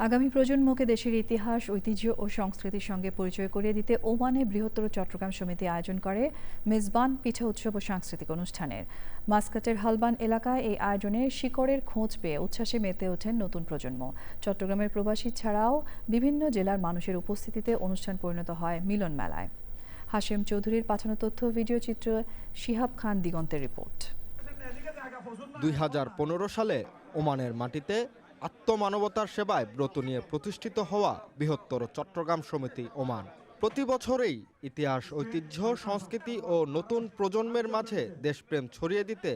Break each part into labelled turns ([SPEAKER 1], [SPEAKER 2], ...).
[SPEAKER 1] আগামী প্রজন্মকে দেশের ইতিহাস, ঐতিহ্য ও সংস্কৃতির সঙ্গে পরিচয় করিয়ে দিতে ওমানে বৃহত্তর চট্টগ্রাম সমিতি আয়োজন করে মেজবান পিঠা উৎসব ও সাংস্কৃতিক অনুষ্ঠানের। মাসকাটের হালবান এলাকায় এই আয়োজনে শিকড়ের খোঁজ পেয়ে উচ্ছ্বাসে মেতে ওঠেন নতুন প্রজন্ম। চট্টগ্রামের প্রবাসী ছাড়াও বিভিন্ন জেলার মানুষের উপস্থিতিতে অনুষ্ঠান পরিণত হয় মিলন মেলায়। হাশেম চৌধুরীর পাঠানো তথ্য ভিডিও চিত্র শিহাব খান দিগন্তের রিপোর্ট।
[SPEAKER 2] 2015 সালে ওমানের মাটিতে আত্মমানবতার সেবায় ব্রত নিয়ে প্রতিষ্ঠিত হওয়া বৃহত্তর চট্টগ্রাম সমিতি ওমান প্রতি বছরেই ইতিহাস, ঐতিহ্য, সংস্কৃতি ও নতুন প্রজন্মের মাঝে দেশপ্রেম ছড়িয়ে দিতে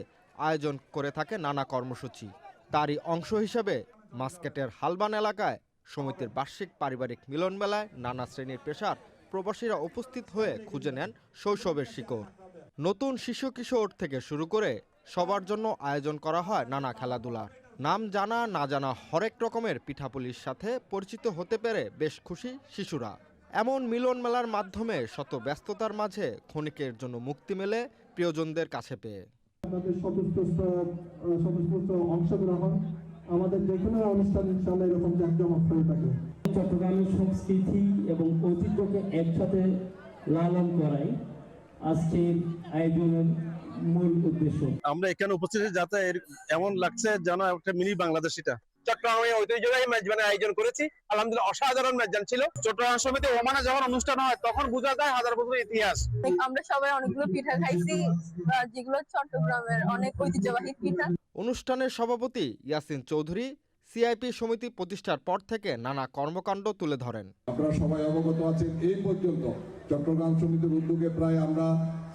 [SPEAKER 2] আয়োজন করে থাকে নানা কর্মসূচি। তারই অংশ হিসেবে মাসকেটের হালবান এলাকায় সমিতির বার্ষিক পারিবারিক মিলন মেলায় নানা শ্রেণীর পেশার প্রবাসীরা উপস্থিত হয়ে খুঁজে নেন শৈশবের শিকড়। নতুন শিশু কিশোর থেকে শুরু করে সবার জন্য আয়োজন করা হয় নানা খেলাধুলার। নাম জানা না জানা হরেক রকমের পিঠাপুলির সাথে পরিচিত হতে পেরে বেশ খুশি শিশুরা। এমন মিলন মেলার মাধ্যমে শত ব্যস্ততার মাঝে ক্ষণিকের জন্য মুক্তি মেলে প্রিয়জনদের কাছে পেয়ে।
[SPEAKER 3] আপনাদের স্বতঃস্ফূর্ত অংশগ্রহণ আমাদের যে কোনো অনুষ্ঠান ইনশাআল্লাহ এরকম জাঁকজমক হয়ে থাকে।
[SPEAKER 4] চট্টগ্রামের সংস্কৃতি এবং ঐতিহ্যকে একসাথে লালন করাই আজকের আয়োজনের মূল উদ্দেশ্য।
[SPEAKER 5] আমরা এখানে উপস্থিত যাতে এমন লাগছে যেন একটা মিনি বাংলাদেশ। এটা চট্টগ্রামে ঐতিহ্যবাহী মেজবানের আয়োজন করেছি, আলহামদুলিল্লাহ অসাধারণ মেজবান ছিল। চট্টগ্রাম সমিতি ওমানে যখন অনুষ্ঠান হয় তখন বোঝা যায় হাজার বছরের ইতিহাস।
[SPEAKER 6] আমরা সবাই অনেকগুলো পিঠা খাইছি, যেগুলো চট্টগ্রামের অনেক ঐতিহ্যবাহী পিঠা।
[SPEAKER 2] অনুষ্ঠানের সভাপতি ইয়াসিন চৌধুরী সিআইপি সমিতি প্রতিষ্ঠার পর থেকে নানা কর্মকাণ্ড তুলে ধরেন।
[SPEAKER 7] আপনারা সবাই অবগত আছেন, এই পর্যন্ত চট্টগ্রাম সমিতির উদ্যোগে প্রায় আমরা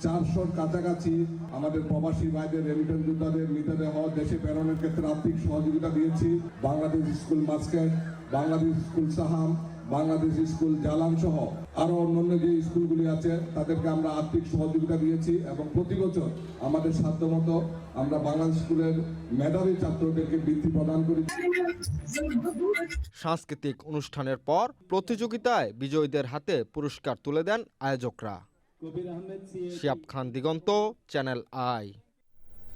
[SPEAKER 7] 400-র কাছাকাছি আমাদের প্রবাসী ভাইদের, রেমিটেন্স যোদ্ধাদের মৃতদেহ দেশে প্রেরণের ক্ষেত্রে আর্থিক সহযোগিতা দিয়েছি। Bangladesh school মাসকেট, Bangladesh school সাহাম, Bangladesh school Jalan সহ আরো অন্যান্য যে স্কুলগুলি আছে তাদেরকে আমরা আর্থিক সহযোগিতা দিয়েছি এবং প্রতি বছর আমাদের সাধ্যমতো আমরা বাংলাদেশ স্কুলের মেধাবী ছাত্রদেরকে বৃত্তি প্রদান করি।
[SPEAKER 2] সাংস্কৃতিক অনুষ্ঠানের পর প্রতিযোগিতায় বিজয়ীদের হাতে পুরস্কার তুলে দেন আয়োজকরা। শিহাব খান দিগন্ত, চ্যানেল আই।